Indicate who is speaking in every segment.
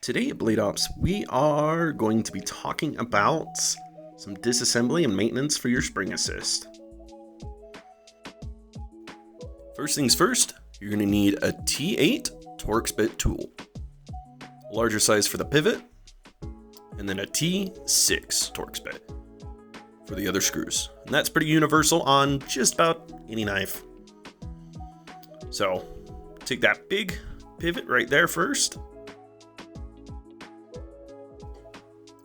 Speaker 1: Today at Blade Ops, we are going to be talking about some disassembly and maintenance for your spring assist. First things first, you're going to need a T8 Torx bit tool, a larger size for the pivot, and then a T6 Torx bit for the other screws. And that's pretty universal on just about any knife. So take that big pivot right there first.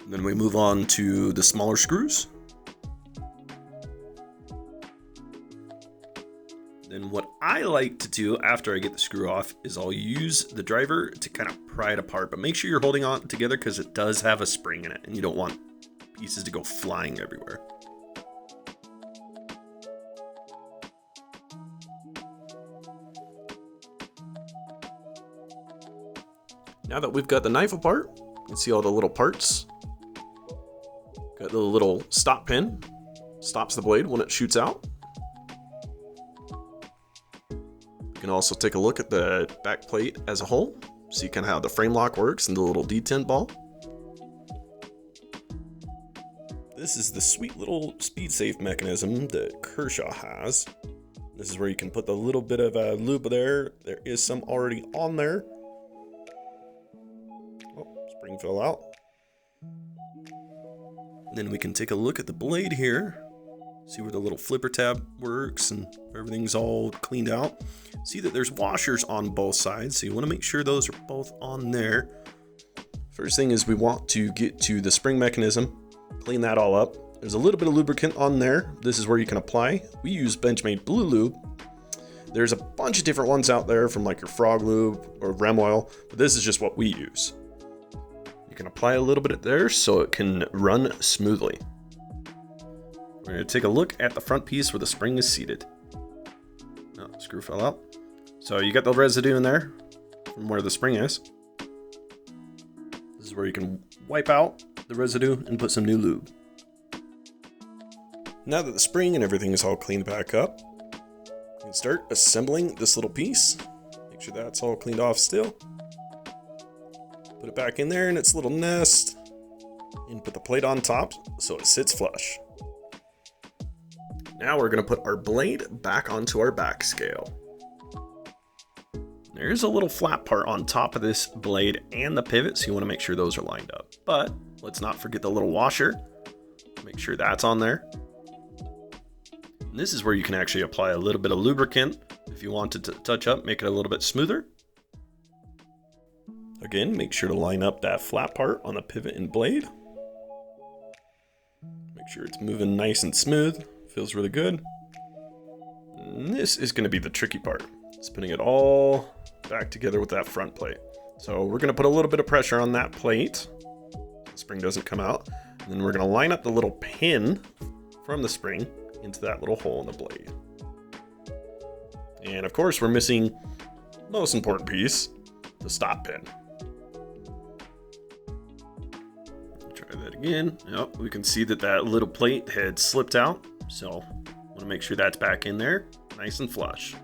Speaker 1: Then we move on to the smaller screws. Then what I like to do after I get the screw off is I'll use the driver to kind of pry it apart, but make sure you're holding on together because it does have a spring in it and you don't want pieces to go flying everywhere. Now that we've got the knife apart, you can see all the little parts. Got the little stop pin, stops the blade when it shoots out. You can also take a look at the back plate as a whole, see kind of how the frame lock works and the little detent ball. This is the sweet little speed safe mechanism that Kershaw has. This is where you can put the little bit of a lube there. There is some already on there. Oh, spring fell out. Then we can take a look at the blade here, see where the little flipper tab works and everything's all cleaned out. See that there's washers on both sides, so you want to make sure those are both on there. First thing is we want to get to the spring mechanism, clean that all up. There's a little bit of lubricant on there. This is where you can apply. We use Benchmade Blue Lube. There's a bunch of different ones out there from like your Frog Lube or Rem Oil, but this is just what we use. You can apply a little bit there so it can run smoothly. We're going to take a look at the front piece where the spring is seated. Oh, screw fell out. So you got the residue in there from where the spring is. This is where you can wipe out the residue and put some new lube. Now that the spring and everything is all cleaned back up, you can start assembling this little piece. Make sure that's all cleaned off still. Put it back in there in its little nest and put the plate on top so it sits flush. Now we're going to put our blade back onto our back scale. There's a little flat part on top of this blade and the pivot, so you want to make sure those are lined up. But let's not forget the little washer. Make sure that's on there. And this is where you can actually apply a little bit of lubricant if you wanted to touch up, make it a little bit smoother. Again, make sure to line up that flat part on the pivot and blade. Make sure it's moving nice and smooth. Feels really good. And this is going to be the tricky part. It's putting it all back together with that front plate. So we're going to put a little bit of pressure on that plate so the spring doesn't come out. And then we're going to line up the little pin from the spring into that little hole in the blade. And of course, we're missing the most important piece, the stop pin. That again. Yep, we can see that that little plate had slipped out, so want to make sure that's back in there nice and flush.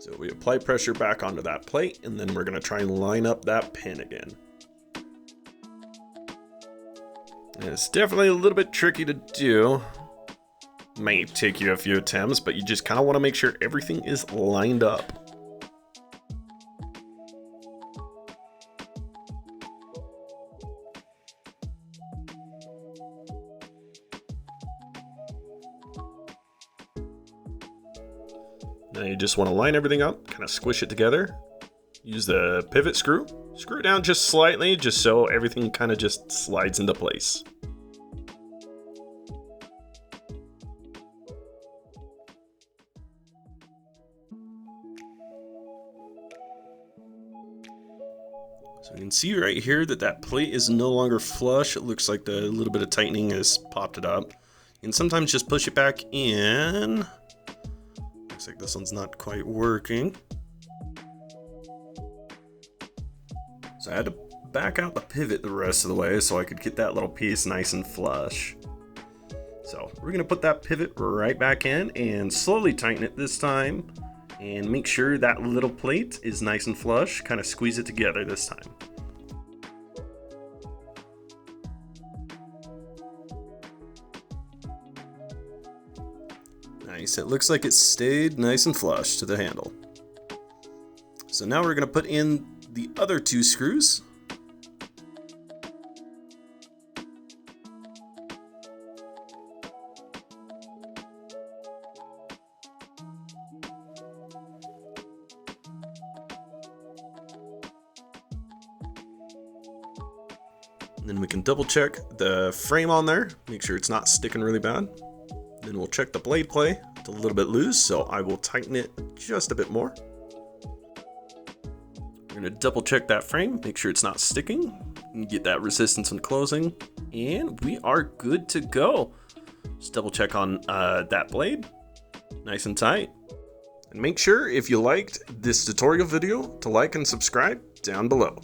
Speaker 1: So we apply pressure back onto that plate, and then we're going to try and line up that pin again. And it's definitely a little bit tricky to do. Might take you a few attempts, but you just kind of want to make sure everything is lined up. Now you just want to line everything up, kind of squish it together. Use the pivot screw. Screw it down just slightly, just so everything kind of just slides into place. So you can see right here that that plate is no longer flush. It looks like the little bit of tightening has popped it up. You can sometimes just push it back in. Looks like this one's not quite working. So I had to back out the pivot the rest of the way so I could get that little piece nice and flush. So we're gonna put that pivot right back in and slowly tighten it this time, and make sure that little plate is nice and flush. Kind of squeeze it together this time. Nice, it looks like it stayed nice and flush to the handle. So now we're gonna put in the other 2 screws. And then we can double check the frame on there, make sure it's not sticking really bad. Then we'll check the blade play. It's a little bit loose, so I will tighten it just a bit more. We're gonna double check that frame, make sure it's not sticking, and get that resistance in closing, and we are good to go. Just double check on that blade, nice and tight. And make sure if you liked this tutorial video to like and subscribe down below.